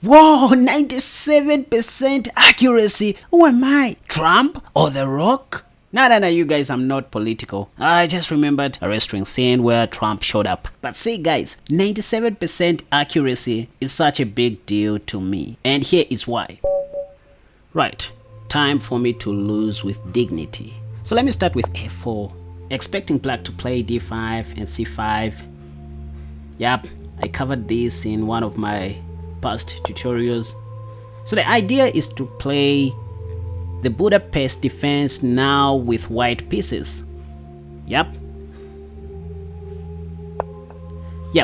Whoa, 97% accuracy. Who am I? Trump or The Rock? No, you guys, I'm not political. I just remembered a restaurant scene where Trump showed up. But see guys, 97% accuracy is such a big deal to me. And here is why. Right, time for me to lose with dignity. So let me start with f4. Expecting black to play d5 and c5. Yep, I covered this in one of my past tutorials. So the idea is to play the Budapest defense now with white pieces. Yep,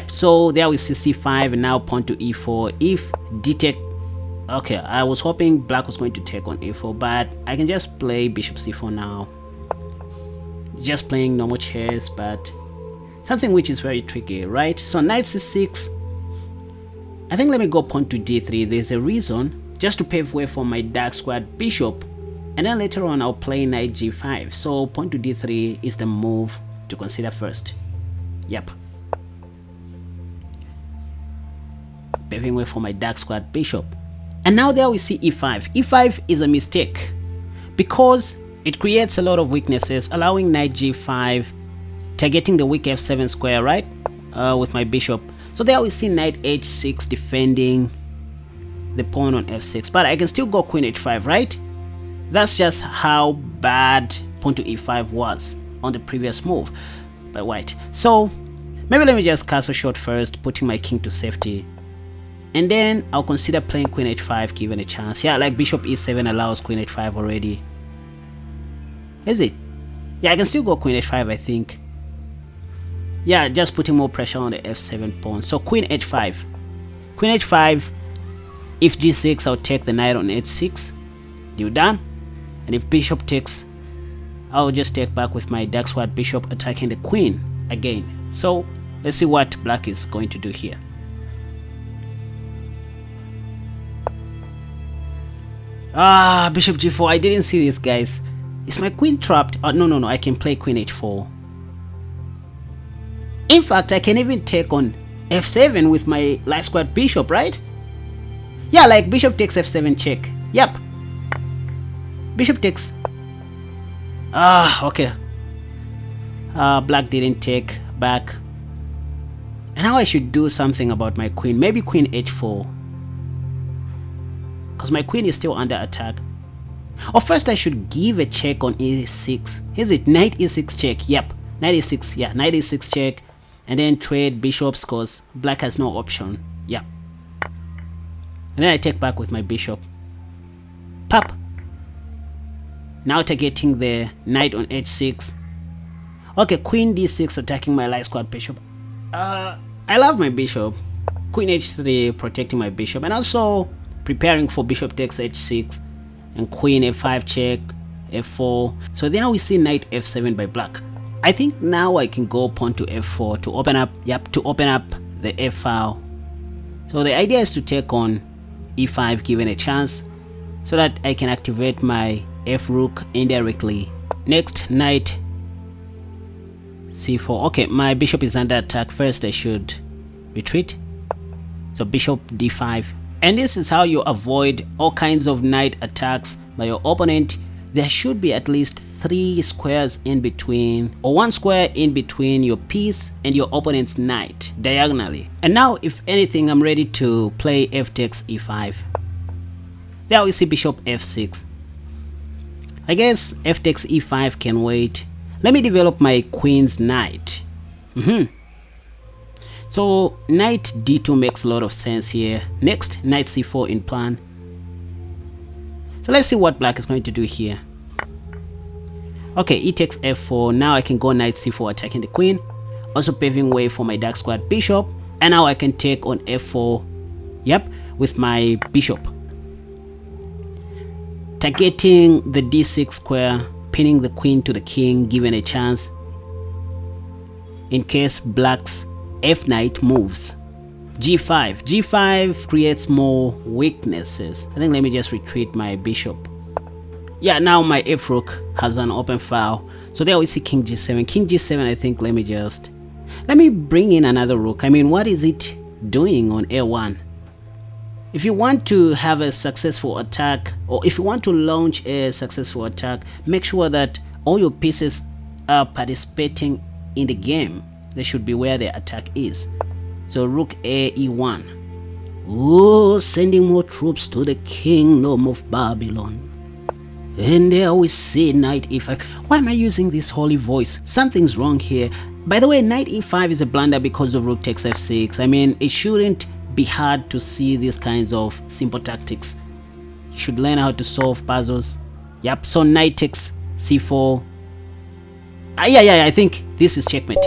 so there we see c5 and now pawn to e4. If d take, okay, I was hoping black was going to take on a4, but I can just play bishop c4 now. Just playing normal chess, but something which is very tricky, right? So knight c6. I think let me go pawn to d3. There's a reason, just to pave way for my dark squared bishop, and then later on I'll play knight g5. So pawn to d3 is the move to consider first. Yep, paving way for my dark squared bishop. And now there we see e5. e5 is a mistake because it creates a lot of weaknesses, allowing knight g5, targeting the weak f7 square, right, with my bishop. So there we see knight h6 defending the pawn on f6, but I can still go queen h5, right? That's just how bad pawn to e5 was on the previous move by white. So maybe let me just castle short first, putting my king to safety, and then I'll consider playing queen h5 given a chance. Yeah, like bishop e7 allows queen h5 already. Is it? Yeah, I can still go queen h5, I think. Yeah, just putting more pressure on the f7 pawn. So queen h5. Queen h5. If g6, I'll take the knight on h6. Deal done. And if bishop takes, I'll just take back with my dark squared bishop, attacking the queen again. So let's see what black is going to do here. Ah, bishop g4. I didn't see this, guys. Is my queen trapped? Oh, no, I can play queen h4. In fact, I can even take on f7 with my light squared bishop, right? Yeah, like bishop takes f7 check. Yep. Bishop takes. Okay. Black didn't take back. And now I should do something about my queen. Maybe queen h4. Because my queen is still under attack. Or first I should give a check on e6. Is it knight e6 check? Yep, knight e6. Yeah, knight e6 check, and then trade bishops because black has no option. Yeah, and then I take back with my bishop. Pop. Now targeting the knight on h6. Okay, queen d6 attacking my light squared bishop. I love my bishop. Queen h3 protecting my bishop, and also preparing for bishop takes h6. And queen f5 check, f4. So then we see knight f7 by black. I think now I can go pawn to f4 to open up, the f file. So the idea is to take on e5 given a chance, so that I can activate my f rook indirectly. Next, knight c4. Okay, my bishop is under attack. First I should retreat. So bishop d5. And this is how you avoid all kinds of knight attacks by your opponent. There should be at least 3 squares in between, or 1 square in between your piece and your opponent's knight, diagonally. And now, if anything, I'm ready to play f takes e5. There we see bishop f6. I guess f takes e5 can wait. Let me develop my queen's knight. So knight d2 makes a lot of sense here. Next, knight c4 in plan. So let's see what black is going to do here. Okay, e takes f4. Now I can go knight c4 attacking the queen, also paving way for my dark squared bishop. And now I can take on f4, yep, with my bishop, targeting the d6 square, pinning the queen to the king, given a chance in case black's f knight moves. g5 creates more weaknesses. I think let me just retreat my bishop. Yeah, now my f rook has an open file. So there we see king g7. I think let me bring in another rook. I mean, what is it doing on a1? if you want to have a successful attack, or if you want to launch a successful attack, make sure that all your pieces are participating in the game. They should be where the attack is. So rook a e1. Oh, sending more troops to the kingdom of Babylon. And there we see knight e5. Why am I using this holy voice? Something's wrong here. By the way, knight e5 is a blunder because of rook takes f6. I mean, it shouldn't be hard to see these kinds of simple tactics. You should learn how to solve puzzles. Yep, so knight takes c4. Yeah, I think this is checkmate.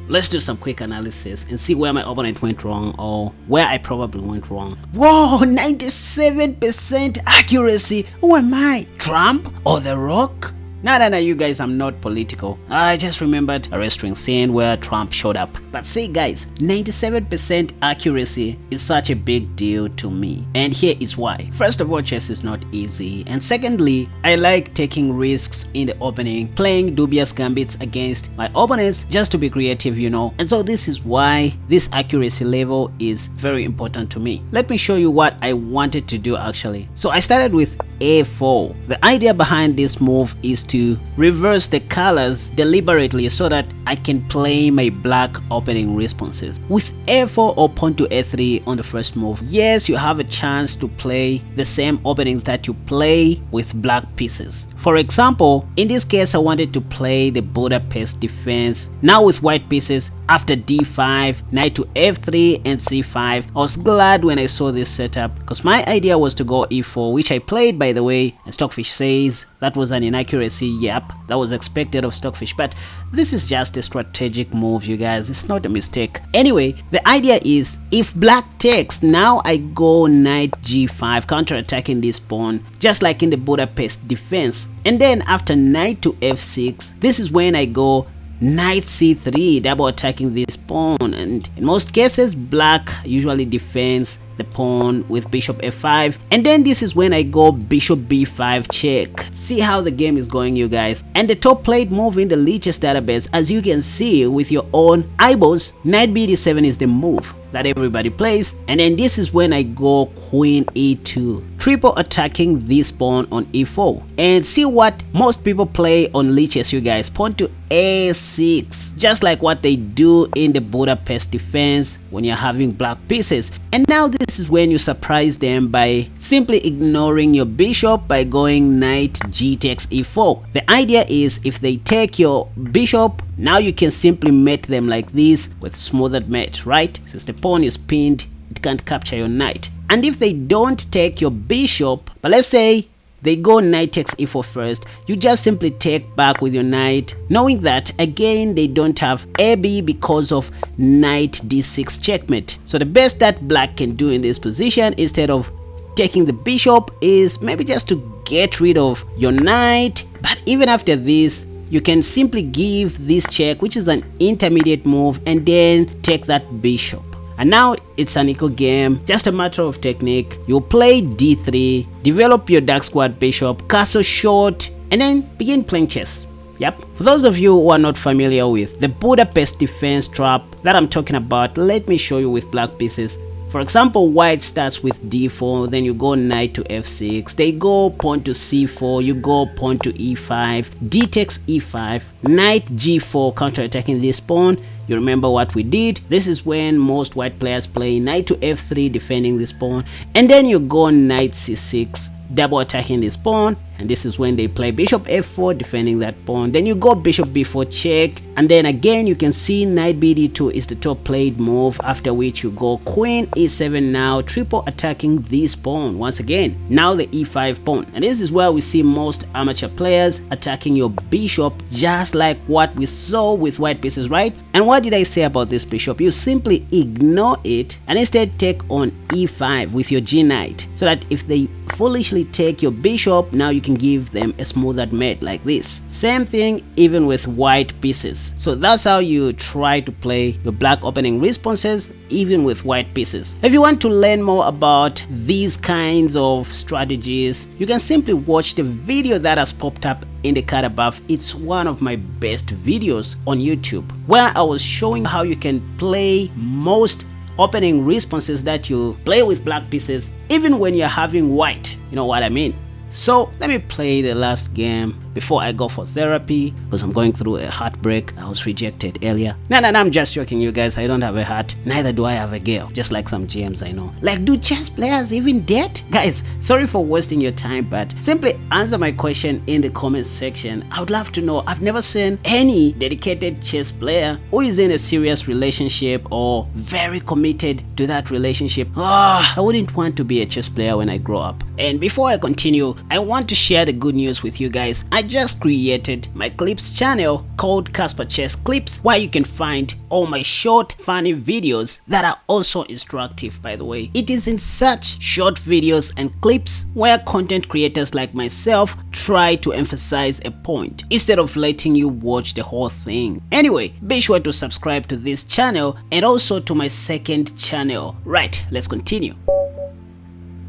Let's do some quick analysis and see where my opponent went wrong, or where I probably went wrong. Whoa, 97% accuracy. Who am I? Trump or The Rock? No, you guys, I'm not political. I just remembered a restaurant scene where Trump showed up. But see guys, 97% accuracy is such a big deal to me. And here is why. First of all, chess is not easy. And secondly, I like taking risks in the opening, playing dubious gambits against my opponents just to be creative, you know. And so this is why this accuracy level is very important to me. Let me show you what I wanted to do actually. So I started with a4. The idea behind this move is to reverse the colors deliberately so that I can play my black opening responses. With a4 or pawn to a3 on the first move, yes, you have a chance to play the same openings that you play with black pieces. For example, in this case, I wanted to play the Budapest defense. Now with white pieces, after d5, knight to f3 and c5. I was glad when I saw this setup because my idea was to go e4, which I played by the way, and Stockfish says that was an inaccuracy. Yep, that was expected of Stockfish, but this is just a strategic move, you guys. It's not a mistake. Anyway, the idea is if black takes, now I go knight g5, counter-attacking this pawn, just like in the Budapest defense. And then after knight to f6, this is when I go knight c3, double attacking this pawn. And in most cases, black usually defends the pawn with bishop f5, and then this is when I go bishop b5 check. See how the game is going, you guys. And the top played move in the Lichess database, as you can see with your own eyeballs, knight bd7 is the move that everybody plays. And then this is when I go queen e2, triple attacking this pawn on e4. And see what most people play on Lichess, you guys. Pawn to a6, just like what they do in the Budapest defense when you're having black pieces. And now this is when you surprise them by simply ignoring your bishop by going knight g takes e4. The idea is if they take your bishop, now you can simply mate them like this with smoothed mate, right? Since the pawn is pinned, it can't capture your knight. And if they don't take your bishop, but let's say they go knight takes e4 first, you just simply take back with your knight, knowing that again they don't have AB because of knight d6 checkmate. So the best that black can do in this position, instead of taking the bishop, is maybe just to get rid of your knight. But even after this, you can simply give this check, which is an intermediate move, and then take that bishop. And now it's an equal game, just a matter of technique. You play d3, develop your dark squad bishop, castle short, and then begin playing chess. Yep. For those of you who are not familiar with the Budapest defense trap that I'm talking about, let me show you with black pieces. For example, white starts with d4, then you go knight to f6, they go pawn to c4, you go pawn to e5, d takes e5, knight g4, counter-attacking this pawn. You remember what we did? This is when most white players play knight to f3, defending this pawn, and then you go knight c6, double attacking this pawn, and this is when they play bishop f4, defending that pawn. Then you go bishop b4 check, and then again you can see knight bd2 is the top played move, after which you go queen e7, now triple attacking this pawn once again, now the e5 pawn. And this is where we see most amateur players attacking your bishop, just like what we saw with white pieces, right? And what did I say about this bishop? You simply ignore it and instead take on e5 with your g knight, so that if they foolishly take your bishop, now you can give them a smoothed mate like this. Same thing even with white pieces. So that's how you try to play your black opening responses even with white pieces. If you want to learn more about these kinds of strategies, you can simply watch the video that has popped up in the card above. It's one of my best videos on YouTube, where I was showing how you can play most opening responses that you play with black pieces even when you're having white, you know what I mean. So let me play the last game before I go for therapy, because I'm going through a heartbreak. I was rejected earlier. No, I'm just joking, you guys. I don't have a heart, neither do I have a girl, just like some GMs I know. Like, do chess players even date? Guys, sorry for wasting your time, but simply answer my question in the comments section. I would love to know. I've never seen any dedicated chess player who is in a serious relationship or very committed to that relationship. I wouldn't want to be a chess player when I grow up. And before I continue, I want to share the good news with you guys. I just created my clips channel called Casper Chess Clips, where you can find all my short funny videos that are also instructive, by the way. It is in such short videos and clips where content creators like myself try to emphasize a point instead of letting you watch the whole thing. Anyway, be sure to subscribe to this channel and also to my second channel. Right, let's continue.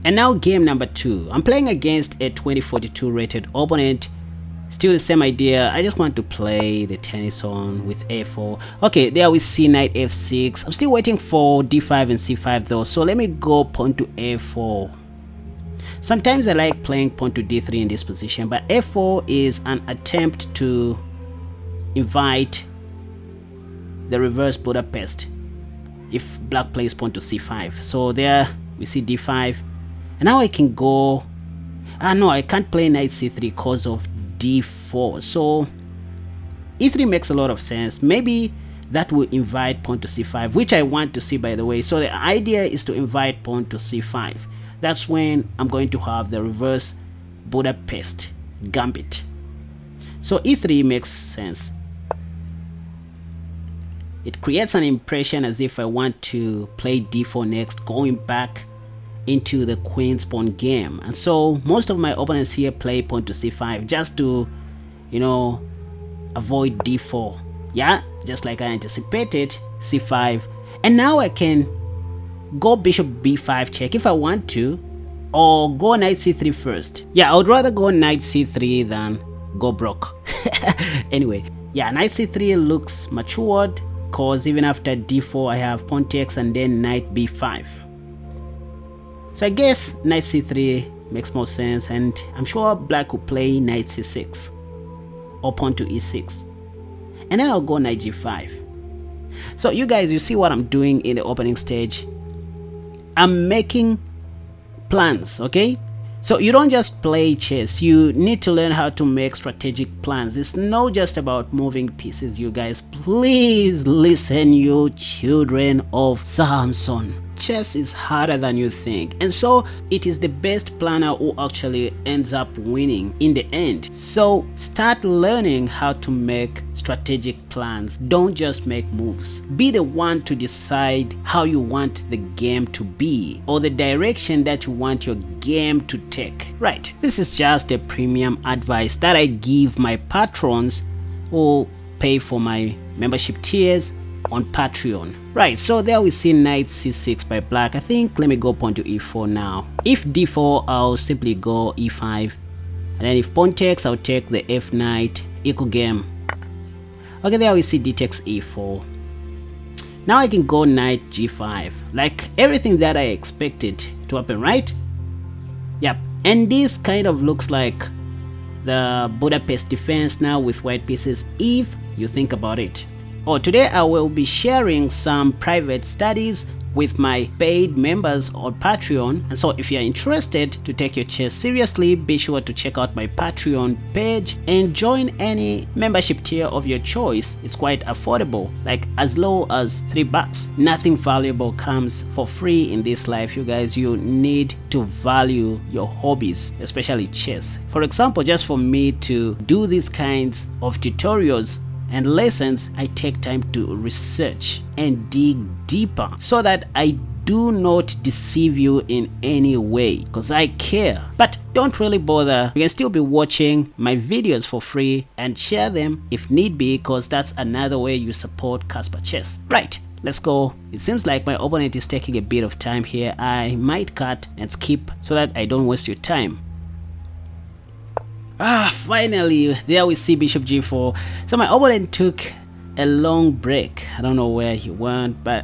And now game number 2. I'm playing against a 2042 rated opponent. Still the same idea. I just want to play the tennis on with a4. Okay, there we see knight f6. I'm still waiting for d5 and c5 though, so let me go pawn to a4. Sometimes I like playing pawn to d3 in this position, but a4 is an attempt to invite the reverse Budapest if black plays pawn to c5. So there we see d5. And now I can go, no, I can't play knight c3 because of d4. So e3 makes a lot of sense. Maybe that will invite pawn to c5, which I want to see, by the way. So the idea is to invite pawn to c5. That's when I'm going to have the reverse Budapest Gambit. So e3 makes sense. It creates an impression as if I want to play d4 next, going back into the queen's pawn game. And so most of my opponents here play pawn to c5 just to, you know, avoid d4. Yeah, just like I anticipated, c5. And now I can go bishop b5 check if I want to, or go knight c3 first. Yeah, I would rather go knight c3 than go broke. Anyway, yeah, knight c3 looks matured, because even after d4 I have pawn takes and then knight b5. So I guess knight c3 makes more sense, and I'm sure black will play knight c6 or pawn to e6, and then I'll go knight g5. So you guys, you see what I'm doing in the opening stage. I'm making plans, okay? So you don't just play chess, you need to learn how to make strategic plans. It's not just about moving pieces, you guys. Please listen, you children of Samson. Chess is harder than you think, and so it is the best planner who actually ends up winning in the end. So start learning how to make strategic plans. Don't just make moves. Be the one to decide how you want the game to be, or the direction that you want your game to take. Right, this is just a premium advice that I give my patrons who pay for my membership tiers on Patreon. Right, so there we see knight c6 by black. I think let me go pawn to e4 now. If d4, I'll simply go e5, and then if pawn takes, I'll take the f knight, equal game. Okay, there we see d takes e4. Now I can go knight g5, like everything that I expected to happen, right? Yep, and this kind of looks like the Budapest defense now with white pieces, if you think about it. Today I will be sharing some private studies with my paid members on Patreon, and so if you're interested to take your chess seriously, be sure to check out my Patreon page and join any membership tier of your choice. It's quite affordable, like as low as $3. Nothing valuable comes for free in this life, you guys. You need to value your hobbies, especially chess. For example, just for me to do these kinds of tutorials and lessons, I take time to research and dig deeper so that I do not deceive you in any way, because I care. But don't really bother, you can still be watching my videos for free and share them if need be, because that's another way you support Casper Chess. Right, let's go. It seems like my opponent is taking a bit of time here. I might cut and skip so that I don't waste your time. Finally, there we see bishop g4. So my opponent took a long break. I don't know where he went, but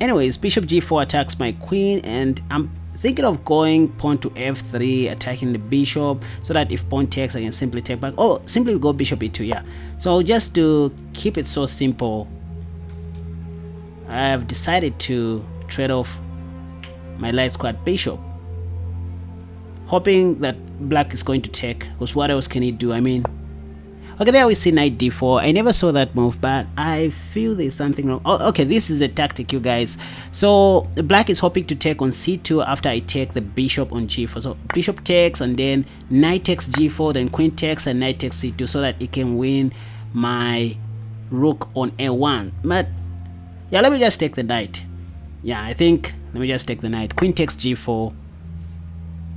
Anyways, bishop g4 attacks my queen, and I'm thinking of going pawn to f3, attacking the bishop, so that if pawn takes, I can simply take back. Oh, simply go bishop e2. Yeah, so just to keep it so simple, I've decided to trade off my light squared bishop, hoping that black is going to take, because what else can he do? I mean, okay, there we see knight d4. I never saw that move, but I feel there's something wrong. Oh, okay, this is a tactic, you guys. So black is hoping to take on c2 after I take the bishop on g4. So bishop takes, and then knight takes g4, then queen takes, and knight takes c2, so that it can win my rook on a1. But yeah, let me just take the knight. Yeah, I think let me just take the knight. Queen takes g4.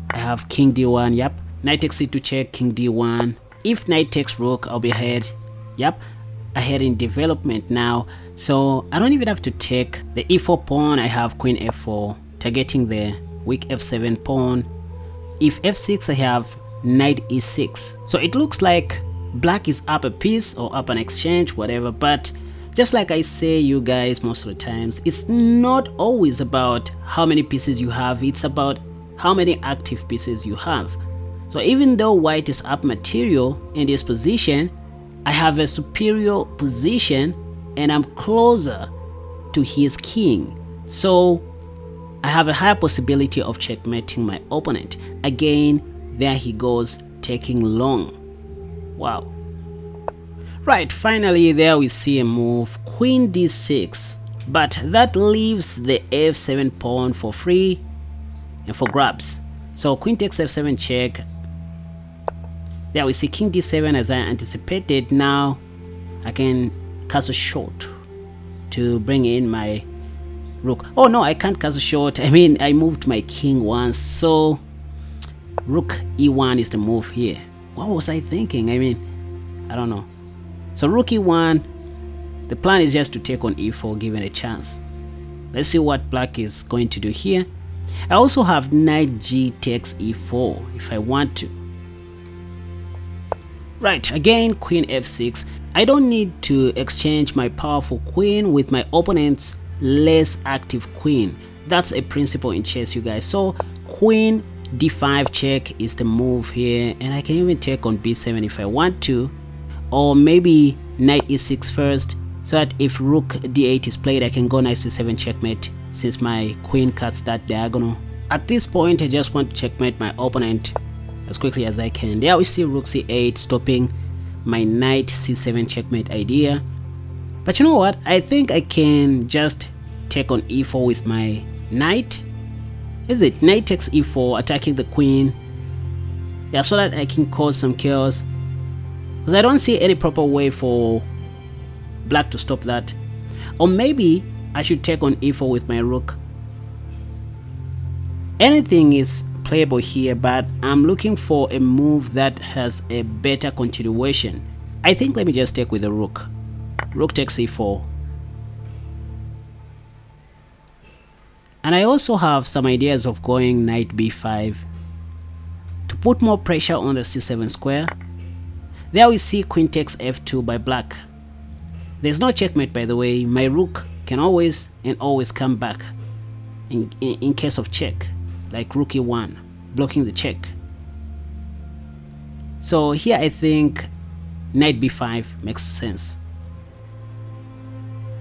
I have king d1. Yep. Knight takes c2 check, king d1. If knight takes rook, I'll be ahead. Yep, ahead in development now. So I don't even have to take the e4 pawn. I have queen f4, targeting the weak f7 pawn. If f6, I have knight e6. So it looks like black is up a piece or up an exchange, whatever. But just like I say, you guys, most of the times, it's not always about how many pieces you have. It's about how many active pieces you have. So even though white is up material in this position, I have a superior position and I'm closer to his king. So I have a higher possibility of checkmating my opponent. Again, there he goes, taking long. Wow. Right, finally there we see a move, queen d6. But that leaves the f7 pawn for free and for grabs. So queen takes f7 check. There we see king d7 as I anticipated. Now I can castle short to bring in my rook. Oh no, I can't castle short. I mean, I moved my king once. So rook e1 is the move here. What was I thinking? I mean, I don't know. So rook e1, the plan is just to take on e4 given a chance. Let's see what black is going to do here. I also have knight g takes e4 if I want to. Right, again queen f6. I don't need to exchange my powerful queen with my opponent's less active queen. That's a principle in chess, you guys. So queen d5 check is the move here, and I can even take on b7 if I want to, or maybe knight e6 first, so that if rook d8 is played, I can go knight c7 checkmate, since my queen cuts that diagonal. At this point, I just want to checkmate my opponent as quickly as I can. There we see rook c8 stopping my knight c7 checkmate idea. But you know what? I think I can just take on e4 with my knight. Is it knight takes e4, attacking the queen? Yeah, so that I can cause some chaos, because I don't see any proper way for black to stop that. Or maybe I should take on e4 with my rook. Anything is playable here, but I'm looking for a move that has a better continuation. I think let me just take with the rook. Rook takes e4. And I also have some ideas of going knight b5 to put more pressure on the c7 square. There we see queen takes f2 by black. There's no checkmate, by the way. My rook can always and always come back in case of check, like rook e1, blocking the check. So here I think knight b5 makes sense.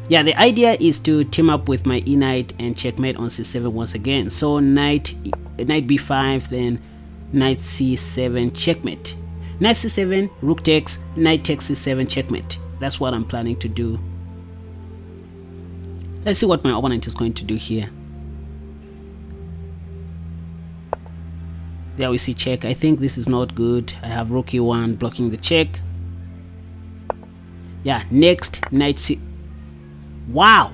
Yeah, the idea is to team up with my e knight and checkmate on c7 once again. So knight b5, then knight c7 checkmate. Knight c7, rook takes, knight takes c7 checkmate. That's what I'm planning to do. Let's see what my opponent is going to do here. There we see check. I think this is not good. I have rook e1 blocking the check. Yeah, next knight c. Wow!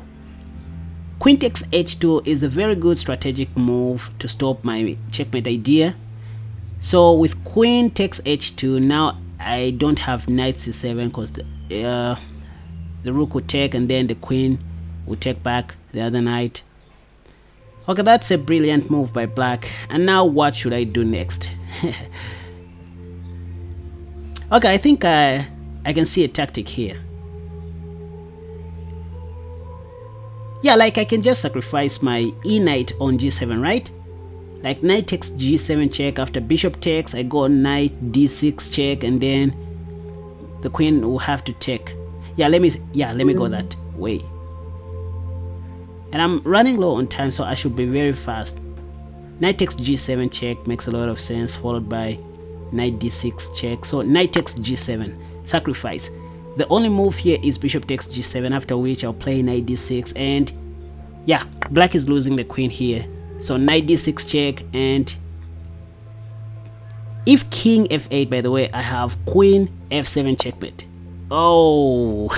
Queen takes h2 is a very good strategic move to stop my checkmate idea. So with queen takes h2, now I don't have knight c7 because the rook would take, and then the queen would take back the other knight. Okay, that's a brilliant move by black. And now what should I do next? Okay, I think I can see a tactic here. Yeah, like I can just sacrifice my e knight on g7, right? Like knight takes g7 check. After bishop takes, I go knight d6 check, and then the queen will have to take. Let me go that way. And I'm running low on time, so I should be very fast. Knight takes g7 check makes a lot of sense, followed by knight d6 check. So knight takes g7, sacrifice. The only move here is bishop takes g7, after which I'll play knight d6, and yeah, black is losing the queen here. So knight d6 check, and if king f8, by the way, I have queen f7 checkmate. Oh,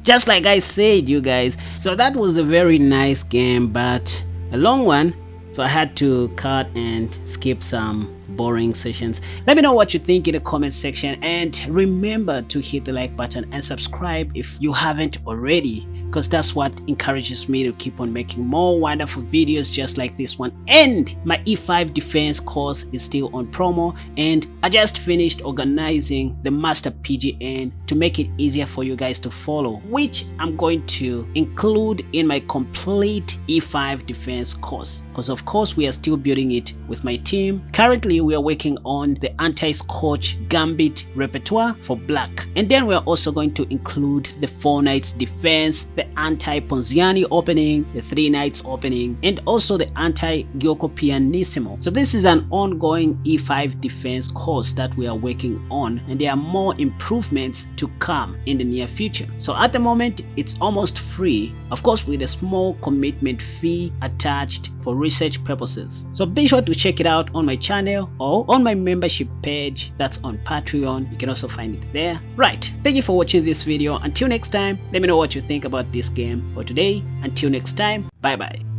just like I said, you guys. So that was a very nice game, but a long one, so I had to cut and skip some boring sessions. Let me know what you think in the comment section, and remember to hit the like button and subscribe if you haven't already, because that's what encourages me to keep on making more wonderful videos just like this one. And my e5 defense course is still on promo, and I just finished organizing the master PGN to make it easier for you guys to follow, which I'm going to include in my complete e5 defense course, because of course we are still building it with my team. Currently we are working on the anti-Scotch Gambit repertoire for black, and then we are also going to include the 4 knights defense, the anti-Ponziani opening, the 3 knights opening, and also the anti-Gyoko Pianissimo. So this is an ongoing e5 defense course that we are working on, and there are more improvements to come in the near future. So at the moment it's almost free, of course with a small commitment fee attached for research purposes. So be sure to check it out on my channel or on my membership page that's on Patreon. You can also find it there. Right, thank you for watching this video. Until next time, let me know what you think about this game for today. Until next time, bye bye.